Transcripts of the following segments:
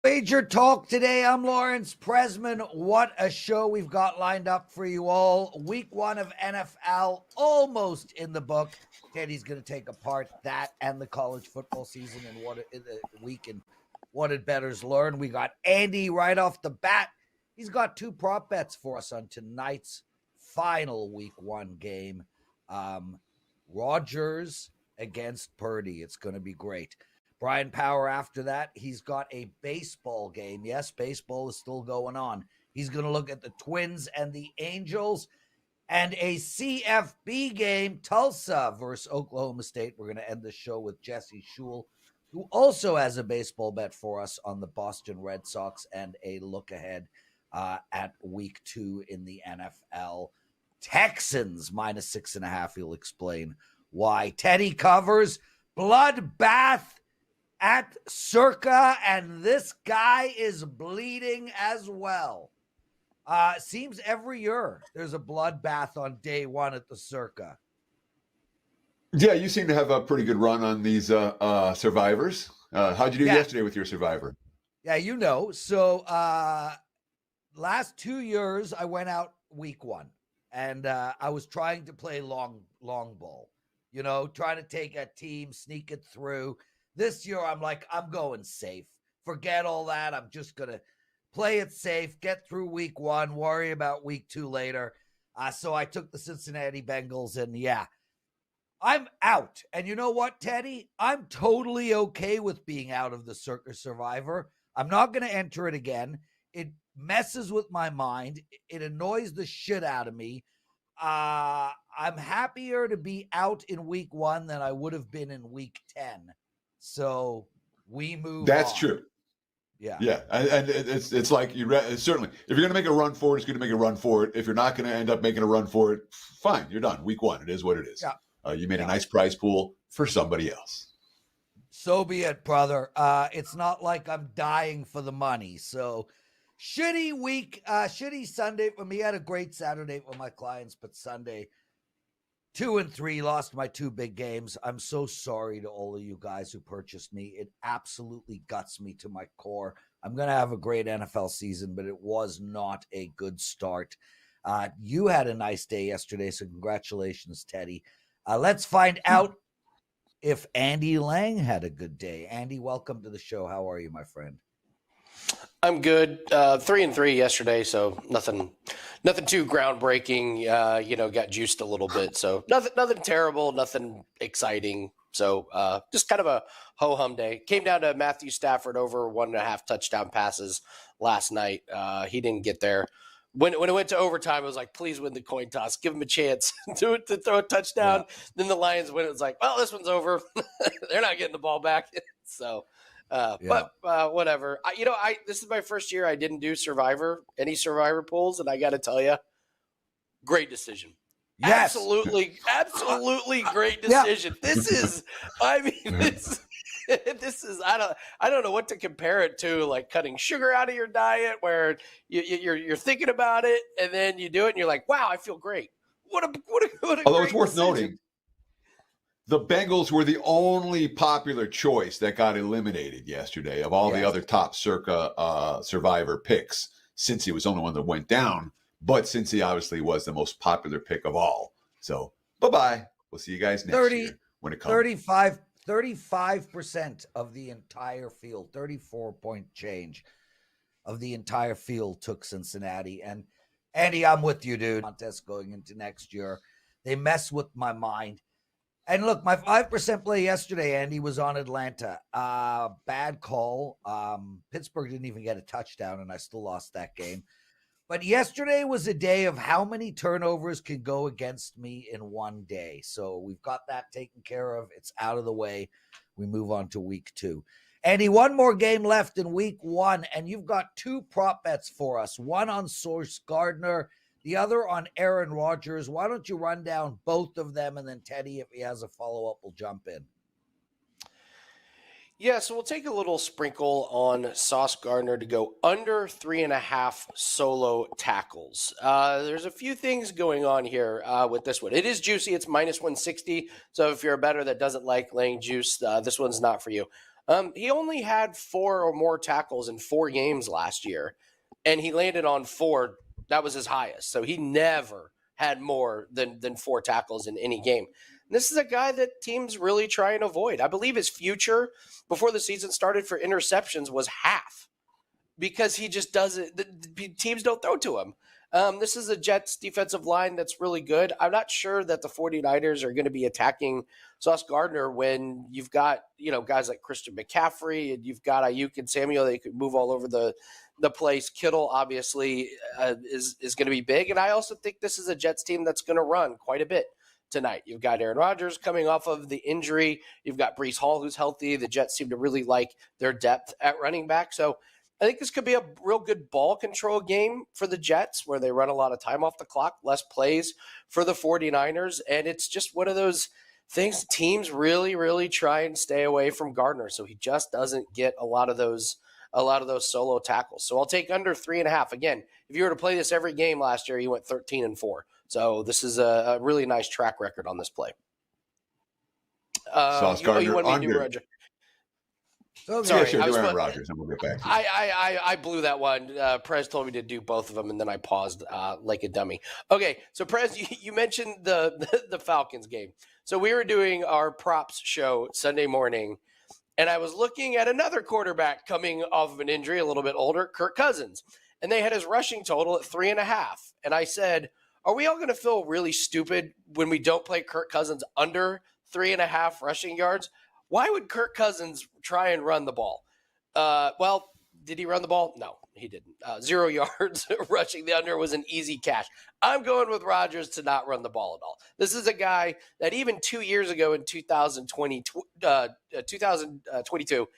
WagerTalk Today. I'm Lawrence Presman. What a show we've got lined up for you all. Week 1 of NFL almost in the book. Teddy's going to take apart that and the college football season and what did bettors learn. We got Andy right off the bat. He's got 2 prop bets for us on tonight's final week 1 game. Rodgers against Purdy. It's going to be great. Bryan Power after that. He's got a baseball game. Yes, baseball is still going on. He's going to look at the Twins and the Angels and a CFB game, Tulsa versus Oklahoma State. We're going to end the show with Jesse Schule, who also has a baseball bet for us on the Boston Red Sox and a look ahead at week 2 in the NFL. Texans minus 6.5. He'll explain why. Teddy covers bloodbath at Circa, and this guy is bleeding as well. Seems every year there's a bloodbath on day 1 at the Circa. Yeah, you seem to have a pretty good run on these survivors. How'd you do yesterday with your survivor? Yeah, you know. So last 2 years, I went out week 1, and I was trying to play long ball, trying to take a team, sneak it through. This year, I'm like, I'm going safe. Forget all that. I'm just going to play it safe, get through week 1, worry about week 2 later. So I took the Cincinnati Bengals, and yeah, I'm out. And you know what, Teddy? I'm totally okay with being out of the Circa Survivor. I'm not going to enter it again. It messes with my mind. It annoys the shit out of me. I'm happier to be out in week 1 than I would have been in week 10. So we move That's on. true. Yeah. Yeah. And it's like certainly if you're going to make a run for it, it's going to make a run for it. If you're not going to end up making a run for it, fine. You're done. Week 1. It is what it is. Yeah. You made a nice prize pool for somebody else. So be it, brother. It's not like I'm dying for the money. So shitty week, shitty Sunday for me. I had a great Saturday for my clients, but Sunday 2 and 3, lost my 2 big games. I'm so sorry to all of you guys who purchased me. It absolutely guts me to my core. I'm going to have a great NFL season, but it was not a good start. You had a nice day yesterday, so congratulations, Teddy. Let's find out if Andy Lang had a good day. Andy, welcome to the show. How are you, my friend? I'm good. 3 and 3 yesterday, so nothing too groundbreaking. Got juiced a little bit, so nothing terrible, nothing exciting. So just kind of a ho-hum day. Came down to Matthew Stafford over 1.5 touchdown passes last night. He didn't get there. When it went to overtime, I was like, please win the coin toss. Give him a chance to throw a touchdown. Yeah. Then the Lions win. It was like, well, this one's over. They're not getting the ball back. So. But whatever. This is my first year I didn't do any survivor pools, and I got to tell you, great decision. Yes. Absolutely great decision. Yeah. This is I don't know what to compare it to, like cutting sugar out of your diet, where you're thinking about it and then you do it and you're like, wow, I feel great. What a Although great it's worth decision. noting, the Bengals were the only popular choice that got eliminated yesterday of all the other top Circa survivor picks. Cincy was the only one that went down, but Cincy obviously was the most popular pick of all. So bye-bye. We'll see you guys next year when it comes. 35% of the entire field, 34-point change of the entire field took Cincinnati. And Andy, I'm with you, dude. Contest going into next year. They mess with my mind. And look, my 5% play yesterday, Andy, was on Atlanta. Bad call. Pittsburgh didn't even get a touchdown, and I still lost that game. But yesterday was a day of how many turnovers can go against me in one day. So we've got that taken care of. It's out of the way. We move on to week 2. Andy, one more game left in week 1, and you've got 2 prop bets for us. One on Sauce Gardner, the other on Aaron Rodgers. Why don't you run down both of them, and then Teddy, if he has a follow-up, will jump in. Yeah, so we'll take a little sprinkle on Sauce Gardner to go under 3.5 solo tackles. There's a few things going on here with this one. It is juicy. It's minus 160. So if you're a bettor that doesn't like laying juice, this one's not for you. He only had 4 or more tackles in 4 games last year, and he landed on 4. That was his highest. So he never had more than 4 tackles in any game. And this is a guy that teams really try and avoid. I believe his future before the season started for interceptions was half because he just doesn't – teams don't throw to him. This is a Jets defensive line that's really good. I'm not sure that the 49ers are going to be attacking Sauce Gardner when you've got, guys like Christian McCaffrey and you've got Ayuk and Samuel. They could move all over the place. Kittle obviously is going to be big. And I also think this is a Jets team that's going to run quite a bit tonight. You've got Aaron Rodgers coming off of the injury. You've got Breece Hall, who's healthy. The Jets seem to really like their depth at running back. So I think this could be a real good ball control game for the Jets where they run a lot of time off the clock, less plays for the 49ers. And it's just one of those things teams really, really try and stay away from Gardner. So he just doesn't get a lot of those solo tackles. So I'll take under 3.5. Again, if you were to play this every game last year, he went 13-4. So this is a really nice track record on this play. Sauce Gardner you want me to do under. Roger? Okay. Sorry, Yeah, sure. Do I Aaron Rodgers, and we'll get back to you. I blew that one. Prez told me to do both of them, and then I paused like a dummy. Okay, so Prez, you mentioned the Falcons game. So we were doing our props show Sunday morning, and I was looking at another quarterback coming off of an injury, a little bit older, Kirk Cousins, and they had his rushing total at 3.5. And I said, are we all going to feel really stupid when we don't play Kirk Cousins under 3.5 rushing yards? Why would Kirk Cousins try and run the ball? Well, did he run the ball? No, he didn't. 0 yards rushing the under was an easy cash. I'm going with Rodgers to not run the ball at all. This is a guy that even 2 years ago in 2022,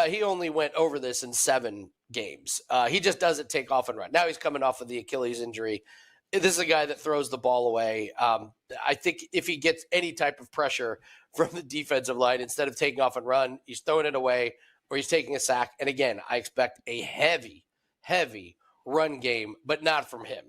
he only went over this in 7 games. He just doesn't take off and run. Now he's coming off of the Achilles injury. This is a guy that throws the ball away. I think if he gets any type of pressure from the defensive line, instead of taking off and run, he's throwing it away or he's taking a sack. And again, I expect a heavy run game, but not from him.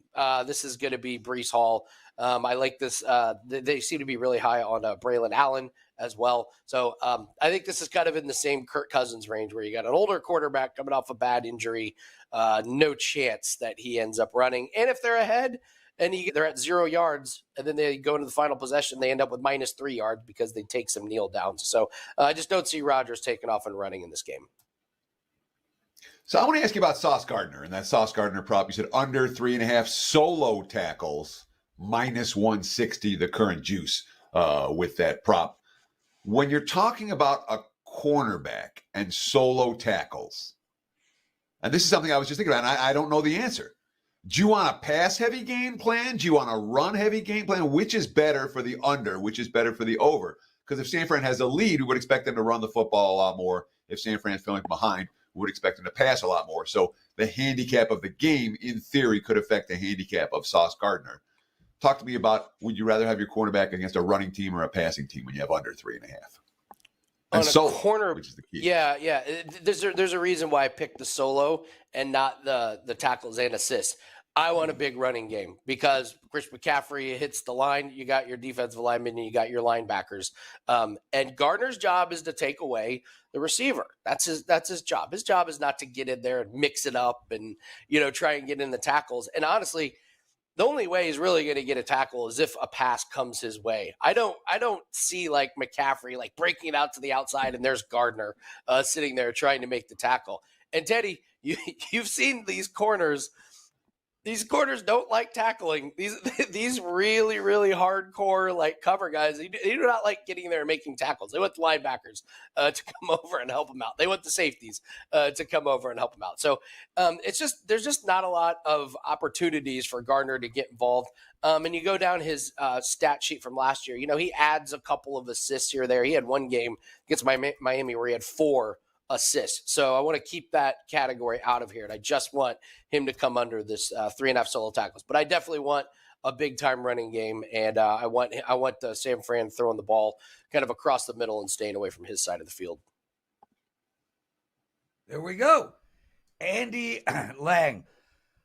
This is going to be Breece Hall. I like this. They seem to be really high on Braylon Allen as well. So I think this is kind of in the same Kirk Cousins range where you got an older quarterback coming off a bad injury. No chance that he ends up running. And if they're ahead and they're at 0 yards and then they go into the final possession, they end up with -3 yards because they take some kneel downs. So I just don't see Rodgers taking off and running in this game. So I want to ask you about Sauce Gardner and that Sauce Gardner prop. You said under 3.5 solo tackles, -160, the current juice with that prop. When you're talking about a cornerback and solo tackles, and this is something I was just thinking about, and I don't know the answer. Do you want a pass-heavy game plan? Do you want a run-heavy game plan? Which is better for the under? Which is better for the over? Because if San Fran has a lead, we would expect them to run the football a lot more. If San Fran's feeling behind, we would expect them to pass a lot more. So the handicap of the game, in theory, could affect the handicap of Sauce Gardner. Talk to me about, would you rather have your cornerback against a running team or a passing team when you have under 3.5? On And a solo, corner, which is the key. yeah. There's a reason why I picked the solo and not the tackles and assists. I want a big running game because Chris McCaffrey hits the line. You got your defensive linemen and you got your linebackers. And Gardner's job is to take away the receiver. That's his job. His job is not to get in there and mix it up and try and get in the tackles. And honestly, the only way he's really going to get a tackle is if a pass comes his way. I don't see like McCaffrey like breaking it out to the outside and there's Gardner sitting there trying to make the tackle. And Teddy, you've seen these corners. These corners don't like tackling. These really, really hardcore like cover guys. They do not like getting there and making tackles. They want the linebackers to come over and help them out. They want the safeties to come over and help them out. So there's just not a lot of opportunities for Gardner to get involved. And you go down his stat sheet from last year. He adds a couple of assists here or there. He had one game against Miami where he had 4 assists. So I want to keep that category out of here. And I just want him to come under this 3.5 solo tackles. But I definitely want a big time running game. And I want San Fran throwing the ball kind of across the middle and staying away from his side of the field. There we go. Andy Lang.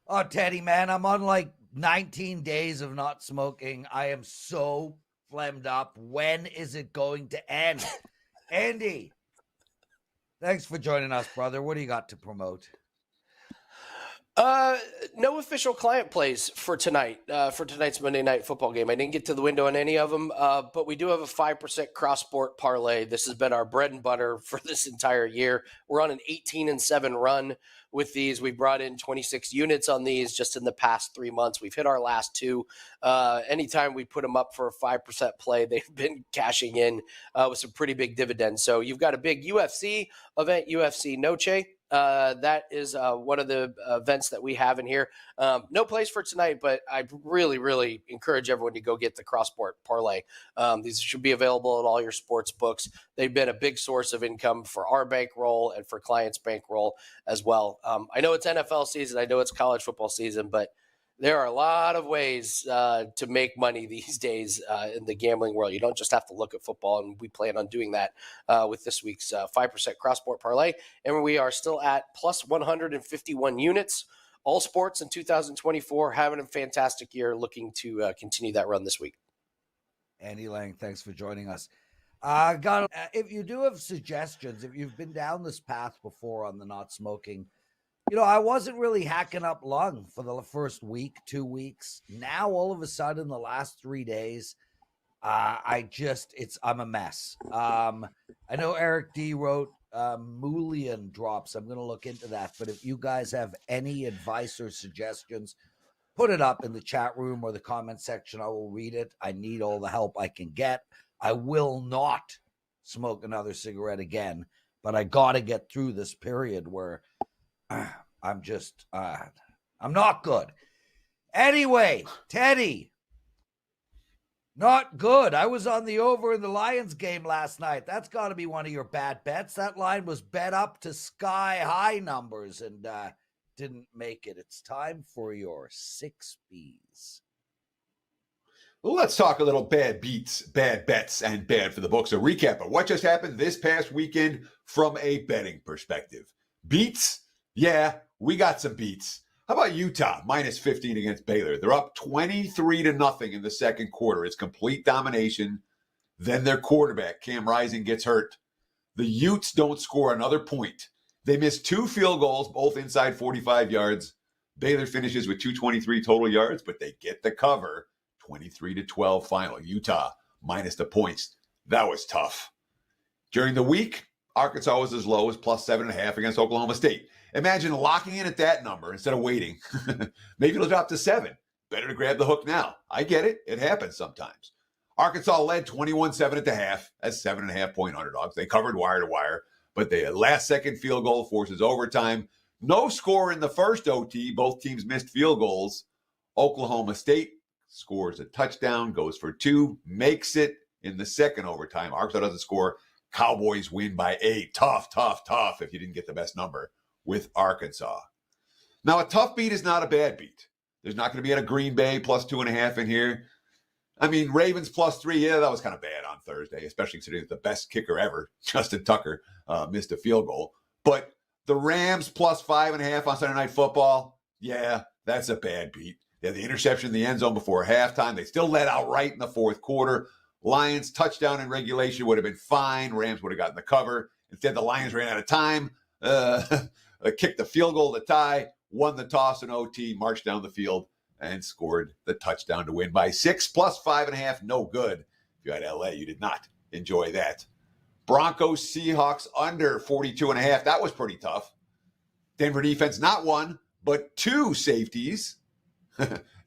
Oh, Teddy, man, I'm on like 19 days of not smoking. I am so phlegmed up. When is it going to end? Andy, Thanks for joining us, brother. What do you got to promote? No official client plays for tonight, for tonight's Monday night football game. I didn't get to the window on any of them, but we do have a 5% cross-sport parlay. This has been our bread and butter for this entire year. We're on an 18-7 run with these. We brought in 26 units on these just in the past 3 months. We've hit our last two. Anytime we put them up for a 5% play, they've been cashing in with some pretty big dividends. So you've got a big UFC event, UFC Noche. That is one of the events that we have in here. No place for tonight, but I really, really encourage everyone to go get the cross-sport parlay. These should be available at all your sports books. They've been a big source of income for our bankroll and for clients' bankroll as well. I know it's NFL season. I know it's college football season, but there are a lot of ways to make money these days in the gambling world. You don't just have to look at football, and we plan on doing that with this week's 5% cross-sport parlay. And we are still at plus 151 units. All sports in 2024, having a fantastic year, looking to continue that run this week. Andy Lang, thanks for joining us. If you do have suggestions, if you've been down this path before on the not smoking, I wasn't really hacking up lung for the first week, 2 weeks. Now, all of a sudden, the last 3 days, I'm a mess. I know Eric D wrote Mullion drops. I'm going to look into that. But if you guys have any advice or suggestions, put it up in the chat room or the comment section. I will read it. I need all the help I can get. I will not smoke another cigarette again, but I got to get through this period where I'm not good. Anyway, Teddy, not good. I was on the over in the Lions game last night. That's got to be one of your bad bets. That line was bet up to sky high numbers and didn't make it. It's time for your 6 Bs. Well, let's talk a little bad beats, bad bets, and bad for the books. A recap of what just happened this past weekend from a betting perspective. Beats? Yeah, we got some beats. How about Utah? Minus 15 against Baylor. They're up 23-0 in the second quarter. It's complete domination. Then their quarterback, Cam Rising, gets hurt. The Utes don't score another point. They miss 2 field goals, both inside 45 yards. Baylor finishes with 223 total yards, but they get the cover. 23-12 final. Utah minus the points. That was tough. During the week, Arkansas was as low as plus 7.5 against Oklahoma State. Imagine locking in at that number instead of waiting. Maybe it'll drop to 7. Better to grab the hook now. I get it. It happens sometimes. Arkansas led 21-7 at the half as 7.5-point underdogs. They covered wire to wire, but the last-second field goal forces overtime. No score in the first OT. Both teams missed field goals. Oklahoma State scores a touchdown, goes for 2, makes it in the second overtime. Arkansas doesn't score. Cowboys win by 8. Tough if you didn't get the best number with Arkansas. Now, a tough beat is not a bad beat. There's not going to be a Green Bay plus 2.5 in here. I mean, Ravens plus 3, yeah, that was kind of bad on Thursday, especially considering the best kicker ever, Justin Tucker, missed a field goal. But the Rams plus 5.5 on Sunday Night Football, yeah, that's a bad beat. They had the interception in the end zone before halftime. They still led outright in the fourth quarter. Lions touchdown in regulation would have been fine. Rams would have gotten the cover. Instead, the Lions ran out of time, kicked the field goal to tie, won the toss in OT, marched down the field, and scored the touchdown to win by 6 plus 5.5. No good. If you had LA, you did not enjoy that. Broncos, Seahawks under 42.5. That was pretty tough. Denver defense, not 1, but 2 safeties.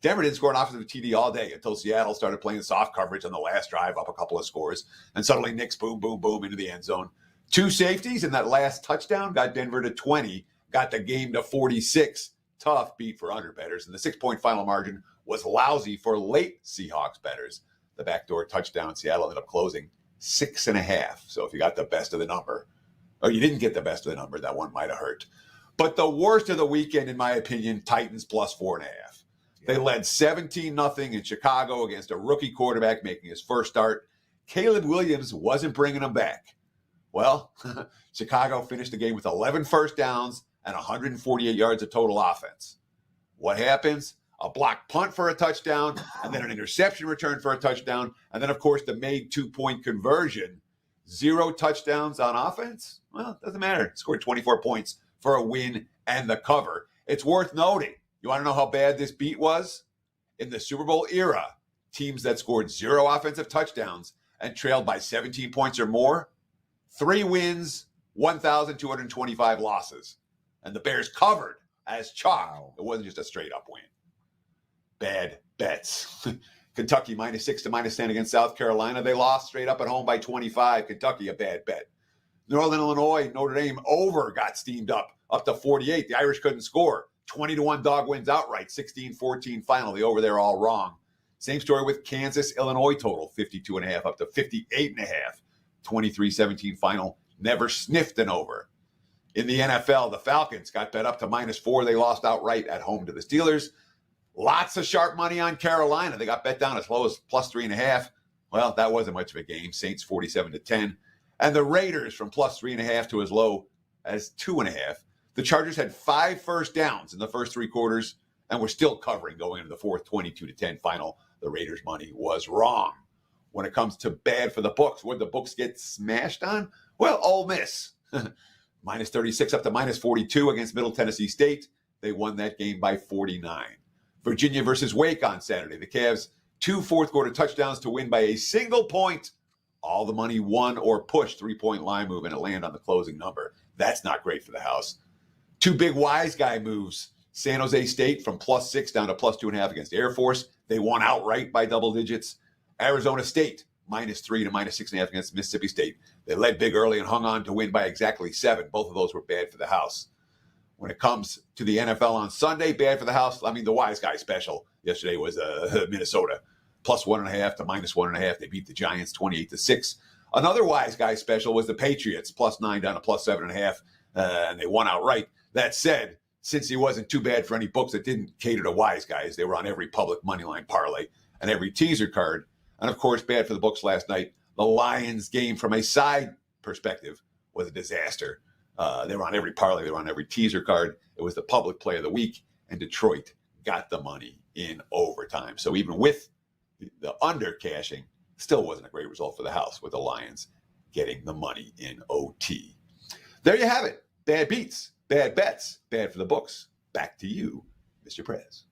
Denver didn't score an offensive TD all day until Seattle started playing soft coverage on the last drive, up a couple of scores. And suddenly Knicks boom into the end zone. 2 safeties, and that last touchdown got Denver to 20, got the game to 46. Tough beat for underbettors. And the 6-point final margin was lousy for late Seahawks bettors. The backdoor touchdown, Seattle ended up closing 6.5. So if you got the best of the number, or you didn't get the best of the number, that one might have hurt. But the worst of the weekend, in my opinion, Titans plus 4.5. They led 17-0 in Chicago against a rookie quarterback making his first start. Caleb Williams wasn't bringing them back. Well, Chicago finished the game with 11 first downs and 148 yards of total offense. What happens? A blocked punt for a touchdown, and then an interception return for a touchdown, and then, of course, the made 2-point conversion. 0 touchdowns on offense? Well, it doesn't matter. Scored 24 points for a win and the cover. It's worth noting. You want to know how bad this beat was? In the Super Bowl era, teams that scored 0 offensive touchdowns and trailed by 17 points or more, 3 wins, 1,225 losses. And the Bears covered as chalk. Wow. It wasn't just a straight up win. Bad bets. Kentucky -6 to -10 against South Carolina. They lost straight up at home by 25. Kentucky, a bad bet. Northern Illinois, Notre Dame over got steamed up to 48. The Irish couldn't score. 20-1 dog wins outright. 16-14 final. The over there all wrong. Same story with Kansas, Illinois total. 52.5 up to 58.5. 23-17 final. Never sniffed an over. In the NFL, the Falcons got bet up to -4. They lost outright at home to the Steelers. Lots of sharp money on Carolina. They got bet down as low as +3.5. Well, that wasn't much of a game. Saints 47-10. And the Raiders from +3.5 to as low as 2.5. The Chargers had 5 first downs in the first 3 quarters and were still covering going into the fourth 22-10 final. The Raiders' money was wrong. When it comes to bad for the books, would the books get smashed on? Well, Ole Miss. -36 up to -42 against Middle Tennessee State. They won that game by 49. Virginia versus Wake on Saturday. The Cavs, 2 fourth-quarter touchdowns to win by a single point. All the money won or pushed 3-point line move and it landed on the closing number. That's not great for the house. 2 big wise guy moves. San Jose State from +6 down to +2.5 against Air Force. They won outright by double digits. Arizona State, -3 to -6.5 against Mississippi State. They led big early and hung on to win by exactly 7. Both of those were bad for the house. When it comes to the NFL on Sunday, bad for the house. I mean, the wise guy special yesterday was Minnesota. +1.5 to -1.5. They beat the Giants 28-6. Another wise guy special was the Patriots, +9 down to +7.5, and they won outright. That said, since he wasn't too bad for any books that didn't cater to wise guys, they were on every public moneyline parlay and every teaser card. And of course, bad for the books last night. The Lions game from a side perspective was a disaster. They were on every parlay. They were on every teaser card. It was the public play of the week, and Detroit got the money in overtime. So even with the under cashing, still wasn't a great result for the house with the Lions getting the money in OT. There you have it. Bad beats, bad bets, bad for the books. Back to you, Mr. Prez.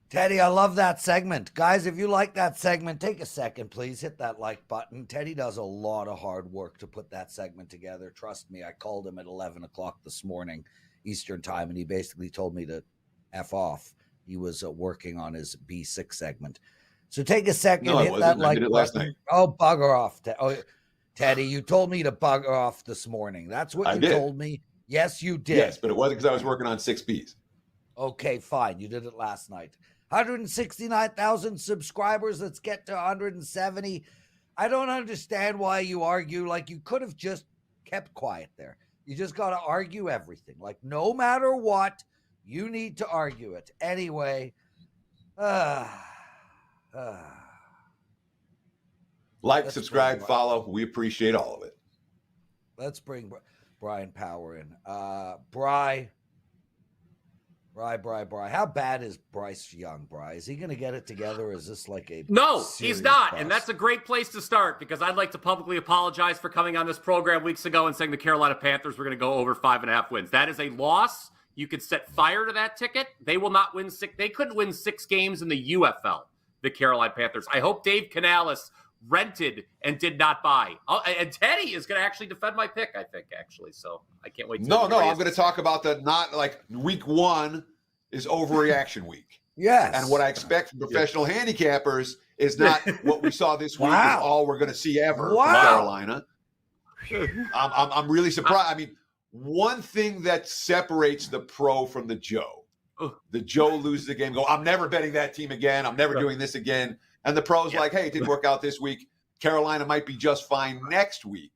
Teddy, I love that segment. Guys, if you like that segment, take a second, please. Hit that like button. Teddy does a lot of hard work to put that segment together. Trust me, I called him at 11 o'clock this morning, Eastern time, and he basically told me to F off. He was working on his B6 segment. So take a second, hit that like button. Last night. Oh, bugger off. Teddy, you told me to bugger off this morning. That's what you told me. Yes, you did. Yes, but it wasn't because I was working on 6Bs. Okay, fine. You did it last night. 169,000 subscribers. Let's get to 170. I don't understand why you argue. Like, you could have just kept quiet there. You just got to argue everything. Like, no matter what, you need to argue it. Anyway. Like, subscribe, follow. We appreciate all of it. Let's bring Bryan Power in. Bry. How bad is Bryce Young, Bry? Is he going to get it together? Or is this like a No, he's not. bust? And that's a great place to start because I'd like to publicly apologize for coming on this program weeks ago and saying the Carolina Panthers were going to go over 5.5 wins. That is a loss. You could set fire to that ticket. They will not win 6. They couldn't win 6 games in the UFL, the Carolina Panthers. I hope Dave Canales rented and did not buy. And Teddy is going to actually defend my pick, I think, actually. So I can't wait to No, I'm going to talk about the not like week 1 is overreaction week. Yes. And what I expect from professional handicappers is not what we saw this week is all we're going to see ever from Carolina. I'm really surprised. I mean, one thing that separates the pro from the Joe. The Joe loses a game, go, I'm never betting that team again. I'm never doing this again. And the pro's like, hey, it didn't work out this week. Carolina might be just fine next week.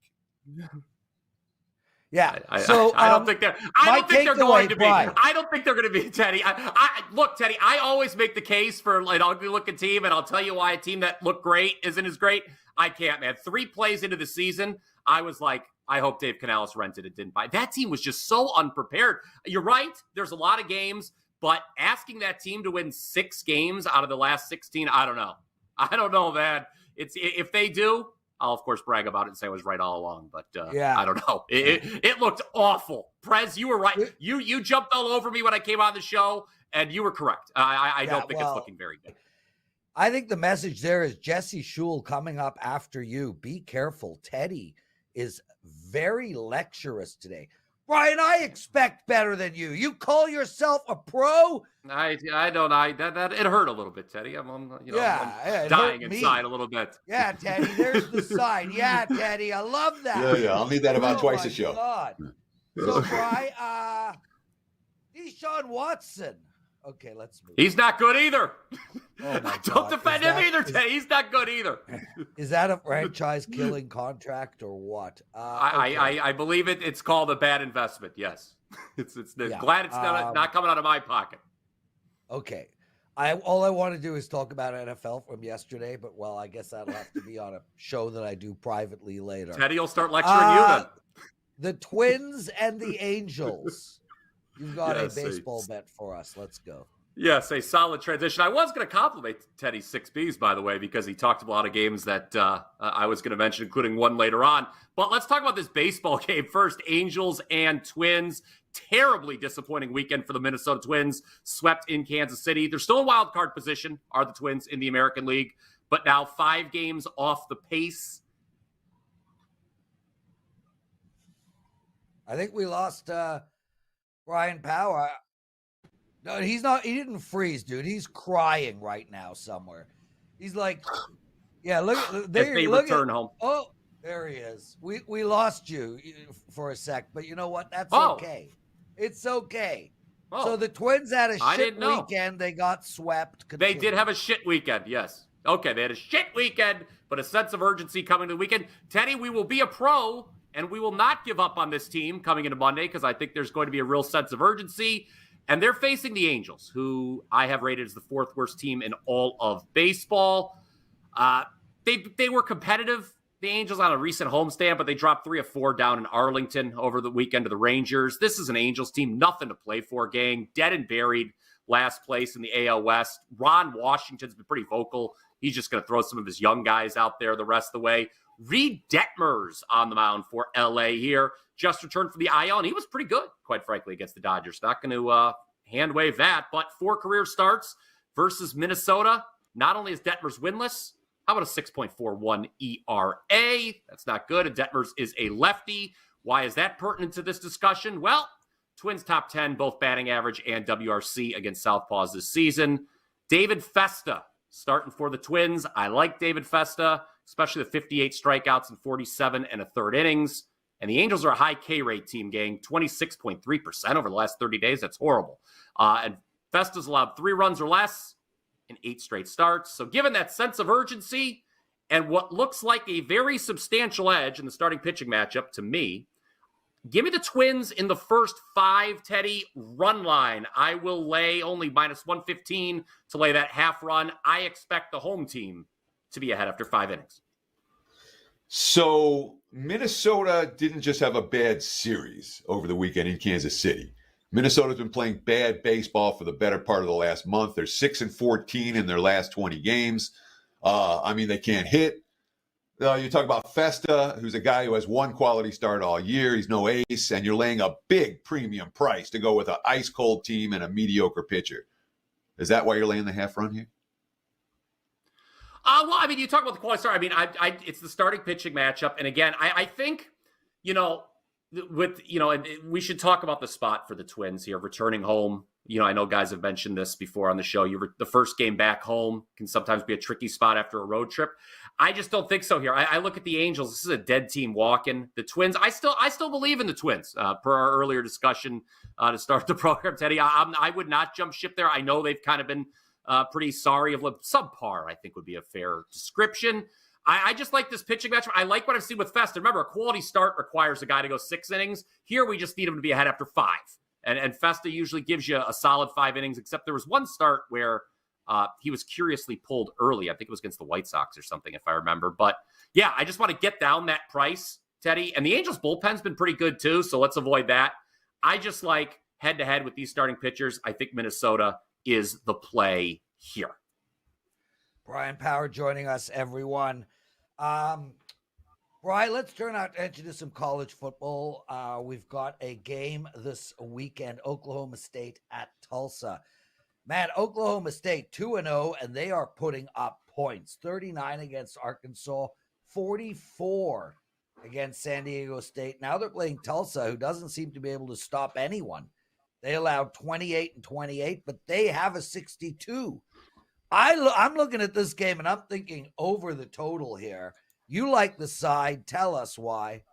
Yeah. I don't think they're. I don't think they're going to be. I don't think they're going to be, Teddy. Look, Teddy. I always make the case for an ugly-looking team, and I'll tell you why a team that looked great isn't as great. I can't, man. 3 plays into the season, I was like, I hope Dave Canales rented it, didn't buy. That team was just so unprepared. You're right. There's a lot of games, but asking that team to win 6 games out of the last 16, I don't know. I don't know, man. It's if they do, I'll of course brag about it and say I was right all along. But yeah, I don't know. It looked awful. Prez, you were right. You jumped all over me when I came on the show, and you were correct. I don't think it's looking very good. I think the message there is Jesse Schule coming up after you. Be careful. Teddy is very lecturous today. Brian, I expect better than you. You call yourself a pro? I don't. That it hurt a little bit, Teddy. I'm dying inside a little bit. Yeah, Teddy. There's the sign. Yeah, Teddy. I love that. Yeah. I'll need that about twice a show. God. So, Brian, Deshaun Watson. Okay, let's move. He's not good either. Oh my Don't defend him either, Teddy. He's not good either. Is that a franchise-killing contract or what? Okay. I believe it's called a bad investment. Yes, glad it's not coming out of my pocket. Okay, all I want to do is talk about NFL from yesterday, but I guess that'll have to be on a show that I do privately later. Teddy will start lecturing you then. The Twins and the Angels. You've got a baseball bet for us. Let's go. Yes, a solid transition. I was going to compliment Teddy's 6Bs, by the way, because he talked about a lot of games that I was going to mention, including one later on. But let's talk about this baseball game first. Angels and Twins. Terribly disappointing weekend for the Minnesota Twins. Swept in Kansas City. They're still in wild card position, are the Twins in the American League, but now 5 games off the pace. I think we lost Bryan Power. No, he's not. He didn't freeze, dude. He's crying right now somewhere. He's like, yeah, look. There, they return home. Oh, there he is. We lost you for a sec, but you know what? That's okay. It's okay. Oh. So the Twins had a shit weekend. They got swept. They did have a shit weekend, yes. Okay, they had a shit weekend, but a sense of urgency coming to the weekend. Teddy, we will be a pro, and we will not give up on this team coming into Monday because I think there's going to be a real sense of urgency. And they're facing the Angels, who I have rated as the 4th worst team in all of baseball. They were competitive, the Angels, on a recent homestand, but they dropped 3 of 4 down in Arlington over the weekend to the Rangers. This is an Angels team, nothing to play for, gang. Dead and buried, last place in the AL West. Ron Washington's been pretty vocal. He's just going to throw some of his young guys out there the rest of the way. Reed Detmers on the mound for LA here. Just returned from the IL, and he was pretty good, quite frankly, against the Dodgers. Not going to hand wave that, but 4 career starts versus Minnesota. Not only is Detmers winless, how about a 6.41 ERA? That's not good. And Detmers is a lefty. Why is that pertinent to this discussion? Well, Twins top 10, both batting average and WRC against Southpaws this season. David Festa starting for the Twins. I like David Festa, especially the 58 strikeouts and 47 and a third innings. And the Angels are a high K rate team, gang, 26.3% over the last 30 days. That's horrible. And Festa's allowed 3 runs or less in 8 straight starts. So given that sense of urgency and what looks like a very substantial edge in the starting pitching matchup to me, give me the Twins in the first 5, Teddy. Run line. I will lay only -115 to lay that half run. I expect the home team to be ahead after 5 innings. So Minnesota didn't just have a bad series over the weekend in Kansas City. Minnesota's been playing bad baseball for the better part of the last month. They're 6-14 in their last 20 games. They can't hit. You talk about Festa, who's a guy who has 1 quality start all year. He's no ace, and you're laying a big premium price to go with an ice-cold team and a mediocre pitcher. Is that why you're laying the half run here? You talk about the quality start. It's the starting pitching matchup. And again, I think, and we should talk about the spot for the Twins here, returning home. I know guys have mentioned this before on the show. The first game back home can sometimes be a tricky spot after a road trip. I just don't think so here. I look at the Angels. This is a dead team walking. The Twins, I still believe in the Twins, per our earlier discussion to start the program, Teddy. I would not jump ship there. I know they've kind of been pretty sorry of subpar, I think would be a fair description. I just like this pitching matchup. I like what I've seen with Festa. Remember, a quality start requires a guy to go 6 innings. Here, we just need him to be ahead after 5. And Festa usually gives you a solid 5 innings, except there was one start where he was curiously pulled early. I think it was against the White Sox or something, if I remember. But, yeah, I just want to get down that price, Teddy. And the Angels' bullpen's been pretty good, too, so let's avoid that. I just like head-to-head with these starting pitchers. I think Minnesota is the play here. Bryan Power joining us, everyone. Right, let's turn our attention to some college football. We've got a game this weekend, Oklahoma State at Tulsa. Man, Oklahoma State 2-0, and they are putting up points. 39 against Arkansas, 44 against San Diego State. Now they're playing Tulsa, who doesn't seem to be able to stop anyone. They allowed 28 and 28, but they have a 62. I'm looking at this game, and I'm thinking over the total here. You like the side. Tell us why.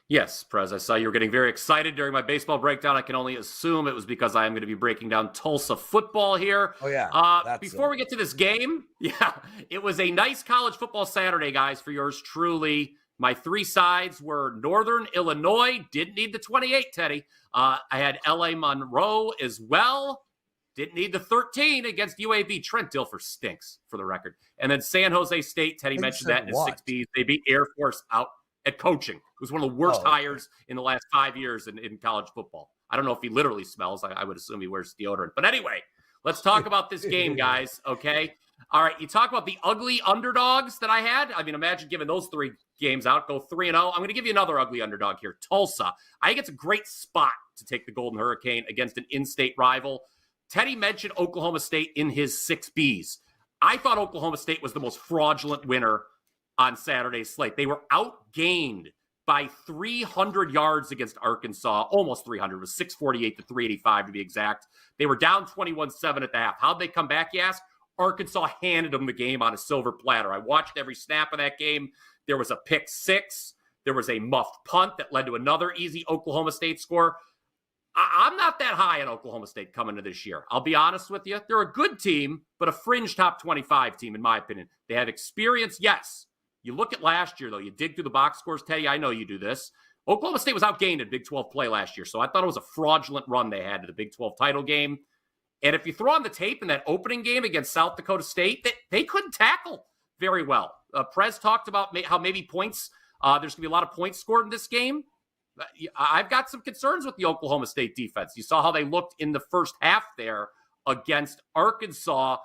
Yes, Prez, I saw you were getting very excited during my baseball breakdown. I can only assume it was because I am going to be breaking down Tulsa football here. Oh, yeah. Before we get to this game, it was a nice college football Saturday, guys, for yours truly. My three sides were Northern Illinois. Didn't need the 28, Teddy. I had L.A. Monroe as well. Didn't need the 13 against UAB. Trent Dilfer stinks, for the record. And then San Jose State, Teddy mentioned that in his 6Bs. They beat Air Force out at coaching. It was one of the worst hires in the last 5 years in college football. I don't know if he literally smells. I would assume he wears deodorant. But anyway, let's talk about this game, guys, okay? All right, you talk about the ugly underdogs that I had. I mean, imagine giving those three games out, go 3-0. I'm going to give you another ugly underdog here, Tulsa. I think it's a great spot to take the Golden Hurricane against an in-state rival. Teddy mentioned Oklahoma State in his 6Bs. I thought Oklahoma State was the most fraudulent winner on Saturday's slate. They were outgained by 300 yards against Arkansas, almost 300. It was 648 to 385 to be exact. They were down 21-7 at the half. How'd they come back, you ask? Arkansas handed them the game on a silver platter. I watched every snap of that game. There was a pick six. There was a muffed punt that led to another easy Oklahoma State score. I'm not that high on Oklahoma State coming to this year. I'll be honest with you. They're a good team, but a fringe top 25 team, in my opinion. They have experience, yes. You look at last year, though. You dig through the box scores, Teddy. I know you do this. Oklahoma State was outgained in Big 12 play last year, so I thought it was a fraudulent run they had to the Big 12 title game. And if you throw on the tape in that opening game against South Dakota State, they couldn't tackle very well. Prez talked about how maybe points, there's going to be a lot of points scored in this game. I've got some concerns with the Oklahoma State defense. You saw how they looked in the first half there against Arkansas.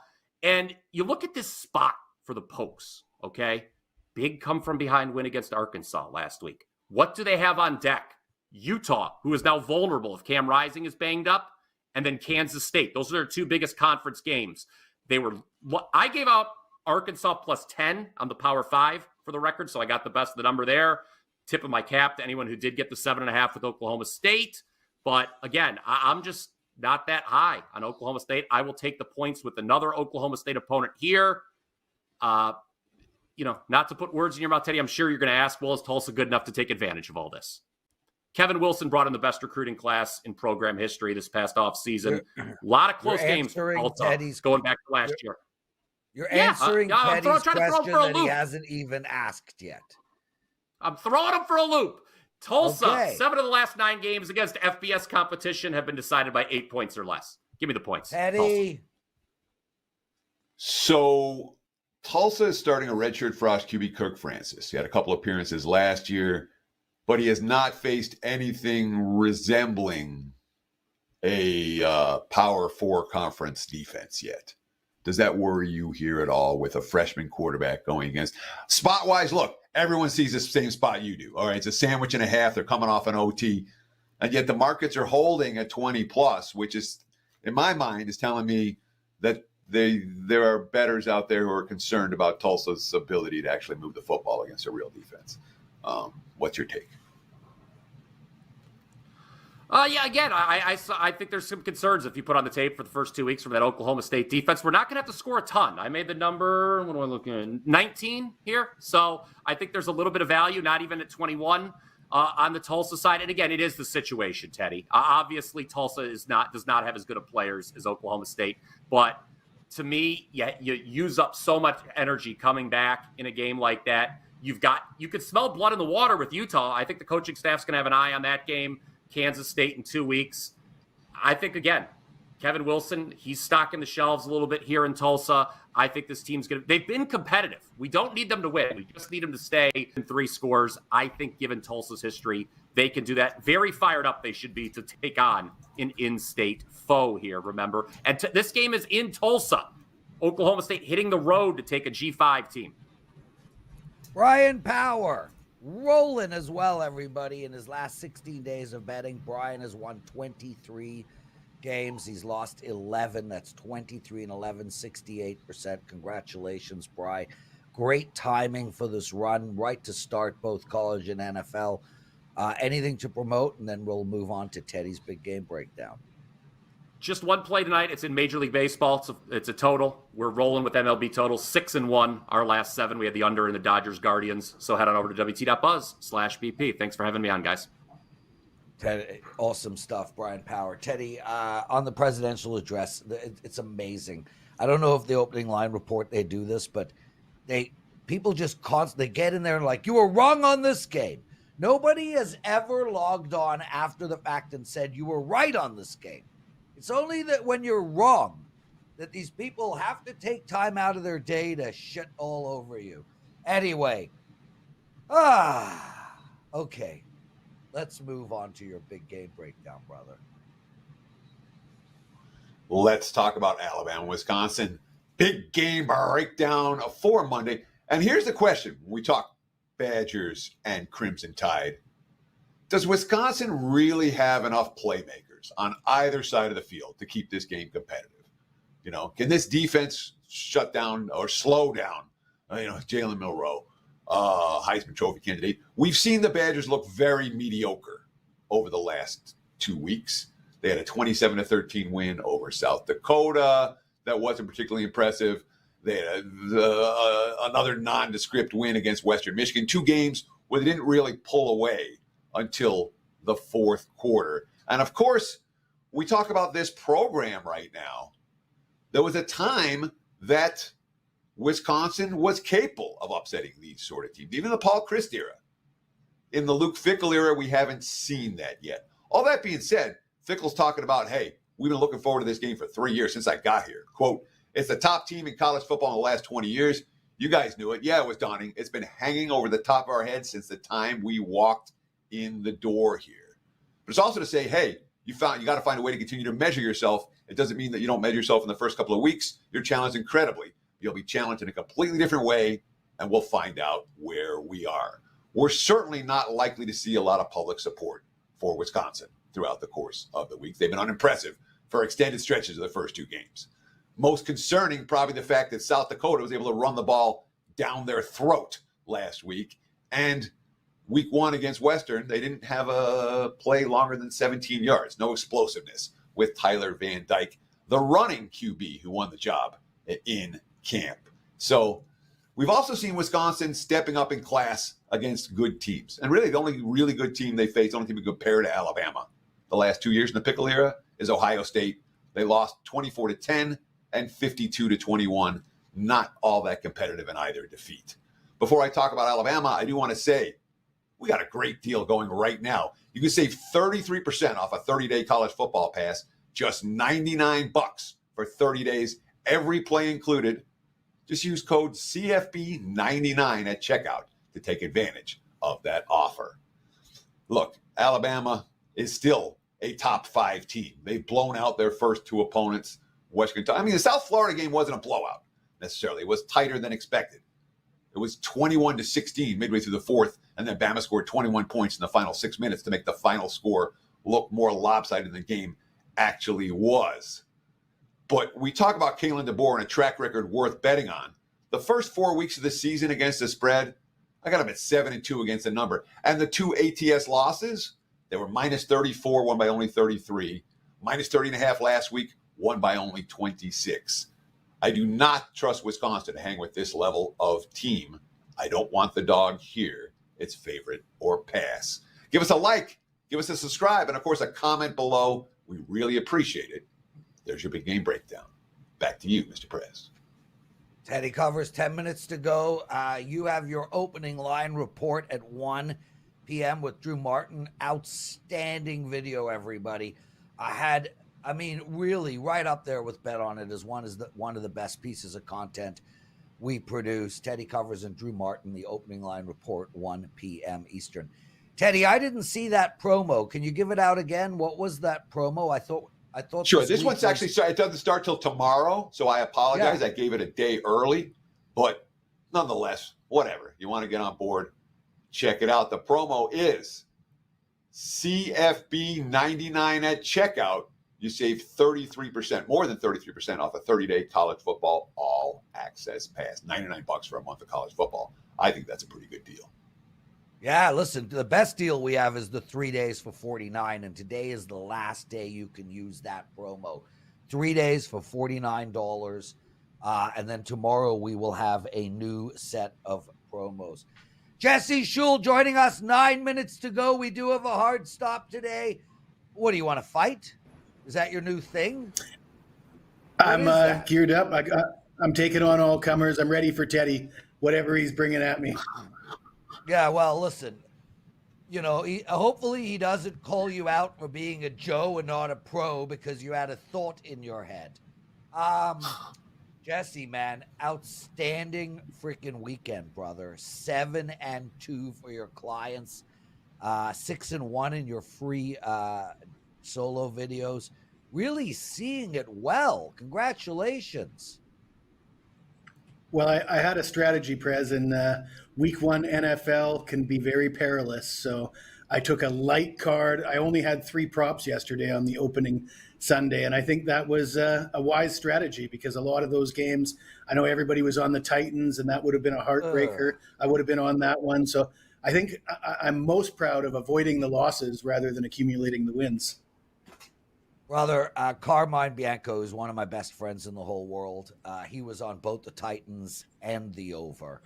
And you look at this spot for the Pokes, okay? Big come-from-behind win against Arkansas last week. What do they have on deck? Utah, who is now vulnerable if Cam Rising is banged up, and then Kansas State. Those are their two biggest conference games. I gave out Arkansas plus 10 on the Power 5 for the record, so I got the best of the number there. Tip of my cap to anyone who did get the 7.5 with Oklahoma State. But again, I'm just not that high on Oklahoma State. I will take the points with another Oklahoma State opponent here. Not to put words in your mouth, Teddy, I'm sure you're going to ask, well, is Tulsa good enough to take advantage of all this? Kevin Wilson brought in the best recruiting class in program history this past offseason. A lot of close games for Tulsa going back to last year. You're answering Teddy's question that he hasn't even asked yet. I'm throwing him for a loop. Tulsa, 7 of the last 9 games against FBS competition have been decided by 8 points or less. Give me the points. Teddy. Tulsa. So Tulsa is starting a redshirt Frost QB, Kirk Francis. He had a couple appearances last year, but he has not faced anything resembling a Power 4 conference defense yet. Does that worry you here at all with a freshman quarterback going against? Spot-wise, look, everyone sees the same spot you do. All right, it's a sandwich and a half. They're coming off an OT. And yet the markets are holding at 20+, which is, in my mind, is telling me that there are bettors out there who are concerned about Tulsa's ability to actually move the football against a real defense. What's your take? I think there's some concerns if you put on the tape for the first 2 weeks from that Oklahoma State defense. We're not going to have to score a ton. I made the number, what am I looking at, 19 here. So I think there's a little bit of value, not even at 21 on the Tulsa side. And again, it is the situation, Teddy. Obviously, Tulsa does not have as good of players as Oklahoma State. But to me, you use up so much energy coming back in a game like that. You could smell blood in the water with Utah. I think the coaching staff's going to have an eye on that game. Kansas State in 2 weeks. I think, again, Kevin Wilson, he's stocking the shelves a little bit here in Tulsa. I think this team's they've been competitive. We don't need them to win. We just need them to stay in 3 scores. I think given Tulsa's history, they can do that. Very fired up they should be to take on an in-state foe here, remember. And this game is in Tulsa. Oklahoma State hitting the road to take a G5 team. Bryan Power, rolling as well, everybody. In his last 16 days of betting, Bryan has won 23 games. He's lost 11. That's 23 and 11, 68%. Congratulations, Bryan. Great timing for this run, right to start both college and NFL. Anything to promote, and then we'll move on to Teddy's big game breakdown. Just one play tonight. It's in Major League Baseball. It's a total. We're rolling with MLB total 6-1. Our last 7. We had the under in the Dodgers Guardians. So head on over to WT.buzz/BP. Thanks for having me on, guys. Teddy, awesome stuff, Bryan Power. Teddy, on the presidential address, it's amazing. I don't know if the opening line report they do this, but people just constantly get in there and like, you were wrong on this game. Nobody has ever logged on after the fact and said you were right on this game. It's only that when you're wrong that these people have to take time out of their day to shit all over you. Anyway, okay. Let's move on to your big game breakdown, brother. Let's talk about Alabama, Wisconsin. Big game breakdown for Monday. And here's the question. When we talk Badgers and Crimson Tide, does Wisconsin really have enough playmakers on either side of the field to keep this game competitive? Can this defense shut down or slow down, Jalen Milroe, Heisman Trophy candidate? We've seen the Badgers look very mediocre over the last 2 weeks. They had a 27-13 win over South Dakota. That wasn't particularly impressive. They had another nondescript win against Western Michigan. 2 games where they didn't really pull away until the fourth quarter. And of course, we talk about this program right now. There was a time that Wisconsin was capable of upsetting these sort of teams, even the Paul Chryst era. In the Luke Fickell era, we haven't seen that yet. All that being said, Fickell's talking about, hey, we've been looking forward to this game for 3 years since I got here. Quote, it's the top team in college football in the last 20 years. You guys knew it. Yeah, it was daunting. It's been hanging over the top of our heads since the time we walked in the door here. But it's also to say, hey, you got to find a way to continue to measure yourself. It doesn't mean that you don't measure yourself in the first couple of weeks. You're challenged incredibly. You'll be challenged in a completely different way, and we'll find out where we are. We're certainly not likely to see a lot of public support for Wisconsin throughout the course of the week. They've been unimpressive for extended stretches of the first 2 games. Most concerning, probably the fact that South Dakota was able to run the ball down their throat last week. And week 1 against Western, they didn't have a play longer than 17 yards. No explosiveness with Tyler Van Dyke, the running QB who won the job in camp. So we've also seen Wisconsin stepping up in class against good teams. And really, the only really good team they faced, the only team we compare to Alabama the last 2 years in the Pickle era is Ohio State. They lost 24-10 and 52-21. Not all that competitive in either defeat. Before I talk about Alabama, I do want to say we got a great deal going right now. You can save 33% off a 30-day college football pass, just $99 for 30 days, every play included. Just use code CFB99 at checkout to take advantage of that offer. Look, Alabama is still a top 5 team. They've blown out their first 2 opponents. The South Florida game wasn't a blowout necessarily. It was tighter than expected. It was 21-16 midway through the fourth, and then Bama scored 21 points in the final 6 minutes to make the final score look more lopsided than the game actually was. But we talk about Kalen DeBoer and a track record worth betting on. The first 4 weeks of the season against the spread, I got him at 7-2 against the number. And the 2 ATS losses, they were -34, won by only 33, -30.5 last week, won by only 26. I do not trust Wisconsin to hang with this level of team. I don't want the dog here. It's favorite or pass. Give us a like, give us a subscribe, and of course a comment below. We really appreciate it. There's your big game breakdown. Back to you, Mr. Prez. Teddy covers 10 minutes to go. You have your opening line report at 1 p.m. with Drew Martin. Outstanding video, everybody. Really right up there with Bet On It as one of the best pieces of content we produce. Teddy covers and Drew Martin, the opening line report, 1 p.m. Eastern. Teddy, I didn't see that promo. Can you give it out again? What was that promo? I thought. Sure. This one's actually, it doesn't start till tomorrow, so I apologize. Yeah. I gave it a day early, but nonetheless, whatever. You want to get on board, check it out. The promo is CFB 99 at checkout. You save 33%, more than 33% off a 30-day college football all access pass. $99 for a month of college football. I think that's a pretty good deal. Yeah, listen, the best deal we have is the 3 days for $49, and today is the last day you can use that promo. 3 days for $49, and then tomorrow we will have a new set of promos. Jesse Schule joining us, 9 minutes to go. We do have a hard stop today. What, do you want to fight? Is that your new thing? I'm geared up. I'm taking on all comers. I'm ready for Teddy, whatever he's bringing at me. Yeah, well, listen, hopefully he doesn't call you out for being a Joe and not a pro because you had a thought in your head. Jesse, man, outstanding freaking weekend, brother. 7-2 for your clients, 6-1 in your free solo videos. Really seeing it well. Congratulations. Well, I had a strategy, Prez, and week 1 NFL can be very perilous. So I took a light card. I only had 3 props yesterday on the opening Sunday, and I think that was a wise strategy because a lot of those games, I know everybody was on the Titans, and that would have been a heartbreaker. I would have been on that one. So I think I'm most proud of avoiding the losses rather than accumulating the wins. Brother, Carmine Bianco is one of my best friends in the whole world. He was on both the Titans and the over.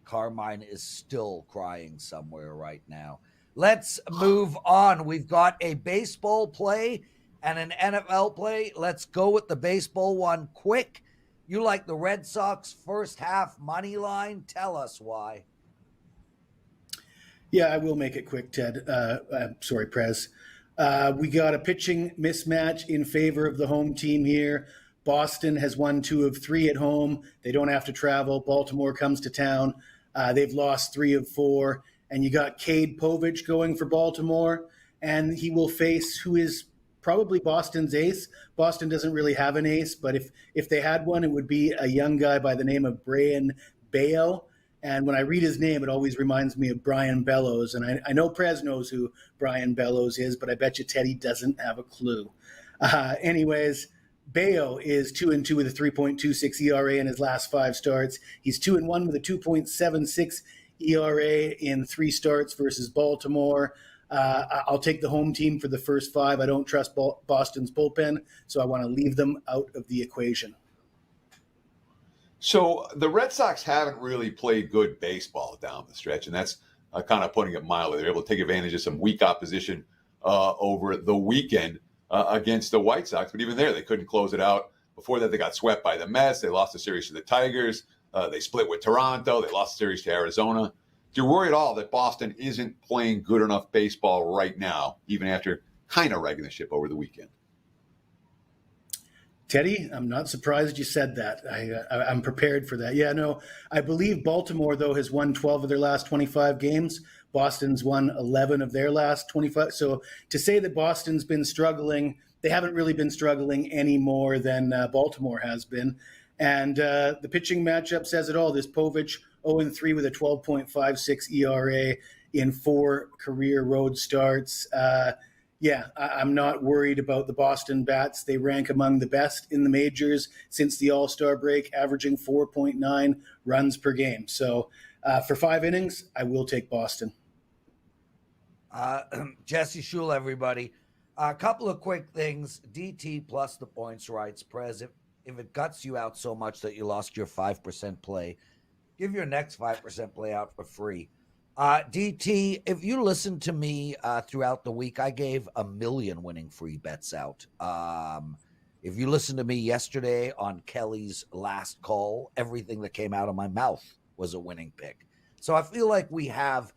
Carmine is still crying somewhere right now. Let's move on. We've got a baseball play and an NFL play. Let's go with the baseball one quick. You like the Red Sox first half money line? Tell us why. Yeah, I will make it quick, Ted. Sorry, Prez. We got a pitching mismatch in favor of the home team here. Boston has won 2 of 3 at home. They don't have to travel. Baltimore comes to town. They've lost 3 of 4. And you got Cade Povich going for Baltimore, and he will face who is probably Boston's ace. Boston doesn't really have an ace, but if they had one, it would be a young guy by the name of Brayan Bello. And when I read his name, it always reminds me of Brian Bellows. And I know Prez knows who Brian Bellows is, but I bet you Teddy doesn't have a clue. Anyways, Bello is 2-2 with a 3.26 ERA in his last 5 starts. He's 2-1 with a 2.76 ERA in 3 starts versus Baltimore. I'll take the home team for the first 5. I don't trust Boston's bullpen, so I want to leave them out of the equation. So the Red Sox haven't really played good baseball down the stretch, and that's kind of putting it mildly. They're able to take advantage of some weak opposition over the weekend against the White Sox, but even there, they couldn't close it out. Before that, they got swept by the Mets. They lost the series to the Tigers. They split with Toronto. They lost the series to Arizona. Do you worry at all that Boston isn't playing good enough baseball right now, even after kind of rigging the ship over the weekend? Teddy, I'm not surprised you said that. I'm prepared for that. Yeah, no, I believe Baltimore, though, has won 12 of their last 25 games. Boston's won 11 of their last 25. So to say that Boston's been struggling, they haven't really been struggling any more than Baltimore has been. And the pitching matchup says it all. This Povich, 0-3 with a 12.56 ERA in 4 career road starts. I'm not worried about the Boston bats. They rank among the best in the majors since the All-Star break, averaging 4.9 runs per game. So for 5 innings, I will take Boston. Jesse Schule, everybody. A couple of quick things. DT plus the points rights. Prez, if it guts you out so much that you lost your 5% play, give your next 5% play out for free. DT, if you listen to me throughout the week, I gave 1 million winning free bets out. If you listened to me yesterday on Kelly's last call, everything that came out of my mouth was a winning pick. So I feel like we have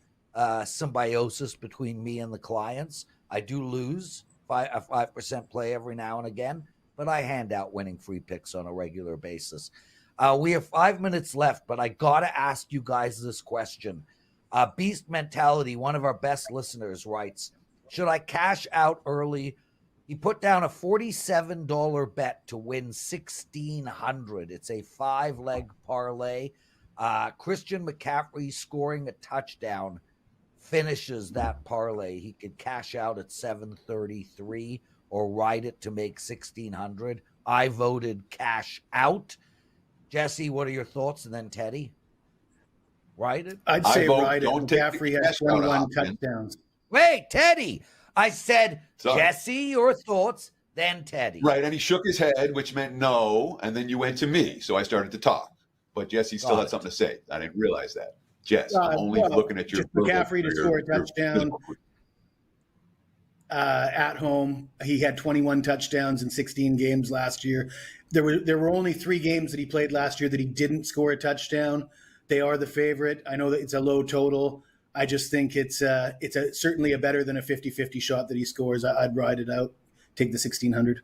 symbiosis between me and the clients. I do lose a 5% play every now and again, but I hand out winning free picks on a regular basis. We have 5 minutes left, but I got to ask you guys this question. Beast Mentality, one of our best listeners, writes, should I cash out early He put down a $47 bet to win $1,600. It's a 5-leg parlay. Christian McCaffrey scoring a touchdown finishes that parlay. He could cash out at 733 or ride it to make 1,600. I voted cash out. Jesse, what are your thoughts? And then Teddy? Ride it? I'd say ride it. Don't take McCaffrey the has cash out 21 option. touchdowns. Wait, Teddy. I said, Sorry. Jesse, your thoughts, then Teddy. Right, and he shook his head, which meant no, and then you went to me, so I started to talk. But Jesse still had something to say. I didn't realize that. Jess, I'm only looking at your McCaffrey to score a touchdown at home. He had 21 touchdowns in 16 games last year. There were only 3 games that he played last year that he didn't score a touchdown. They are the favorite. I know that it's a low total. I just think it's certainly a better than a 50-50 shot that he scores. I'd ride it out, take the 1,600.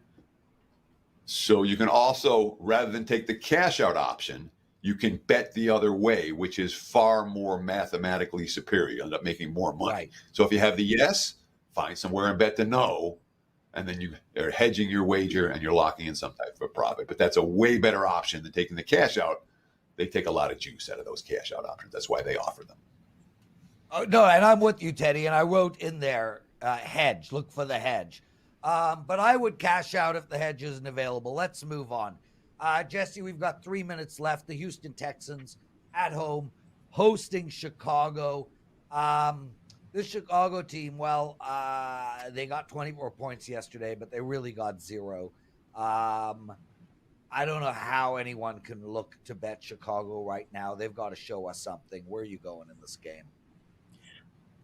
So you can also, rather than take the cash out option, you can bet the other way, which is far more mathematically superior. You end up making more money. Right. So if you have the yes, find somewhere and bet the no, and then you are hedging your wager and you're locking in some type of a profit. But that's a way better option than taking the cash out. They take a lot of juice out of those cash out options. That's why they offer them. Oh, no, and I'm with you, Teddy, and I wrote in there, hedge, look for the hedge. But I would cash out if the hedge isn't available. Let's move on. Jesse, we've got 3 minutes left. The Houston Texans at home hosting Chicago. This Chicago team, well, they got 24 points yesterday, but they really got 0. I don't know how anyone can look to bet Chicago right now. They've got to show us something. Where are you going in this game?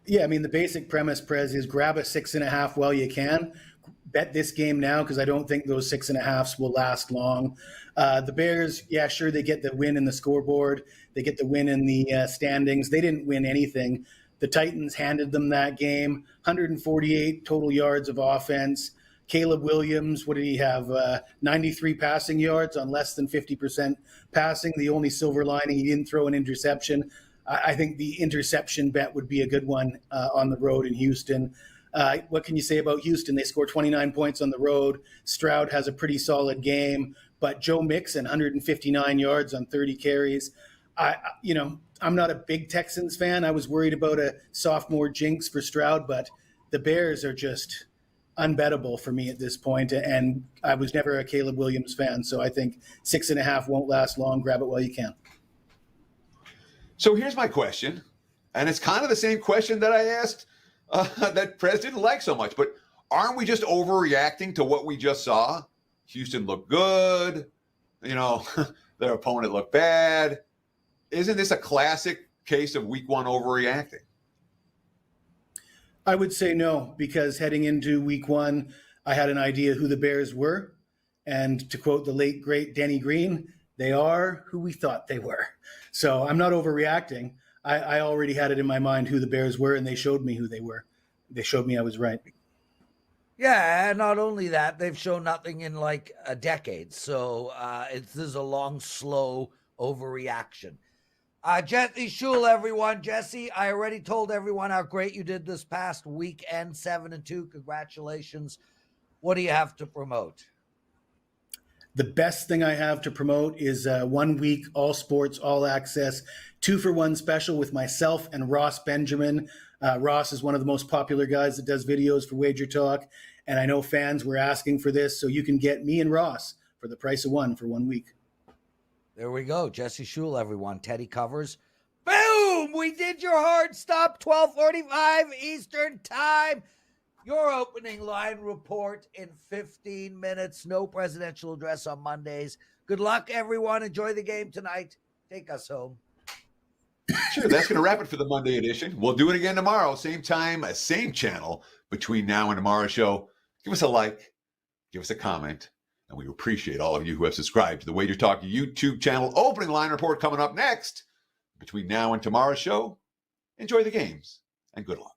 Yeah, I mean, the basic premise, Prez, is grab a 6.5 while you can. Bet this game now because I don't think those 6.5s will last long. The Bears, yeah, sure, they get the win in the scoreboard. They get the win in the standings. They didn't win anything. The Titans handed them that game. 148 total yards of offense. Caleb Williams, what did he have? 93 passing yards on less than 50% passing. The only silver lining, he didn't throw an interception. I think the interception bet would be a good one on the road in Houston. What can you say about Houston? They score 29 points on the road. Stroud has a pretty solid game, but Joe Mixon, 159 yards on 30 carries. I'm not a big Texans fan. I was worried about a sophomore jinx for Stroud, but the Bears are just unbettable for me at this point, and I was never a Caleb Williams fan, so I think 6.5 won't last long. Grab it while you can. So here's my question, and it's kind of the same question that I asked that Prez didn't like so much, but aren't we just overreacting to what we just saw? Houston looked good, their opponent looked bad. Isn't this a classic case of week 1 overreacting? I would say no, because heading into week 1, I had an idea who the Bears were. And to quote the late, great Denny Green, they are who we thought they were. So I'm not overreacting. I already had it in my mind who the Bears were, and they showed me who they were. They showed me I was right. Yeah, and not only that, they've shown nothing in like a decade. So this is a long, slow overreaction. Jesse Schule, everyone. Jesse, I already told everyone how great you did this past weekend, 7-2. Congratulations. What do you have to promote? The best thing I have to promote is 1 week, all sports, all access, 2-for-1 special with myself and Ross Benjamin. Ross is one of the most popular guys that does videos for WagerTalk, and I know fans were asking for this, so you can get me and Ross for the price of one for 1 week. There we go. Jesse Schule, everyone. Teddy covers. Boom! We did your hard stop, 12:45 Eastern Time. Your opening line report in 15 minutes. No presidential address on Mondays. Good luck, everyone. Enjoy the game tonight. Take us home. Sure, that's going to wrap it for the Monday edition. We'll do it again tomorrow, same time, same channel. Between now and tomorrow's show, give us a like, give us a comment, and we appreciate all of you who have subscribed to the WagerTalk YouTube channel. Opening line report coming up next. Between now and tomorrow's show, enjoy the games and good luck.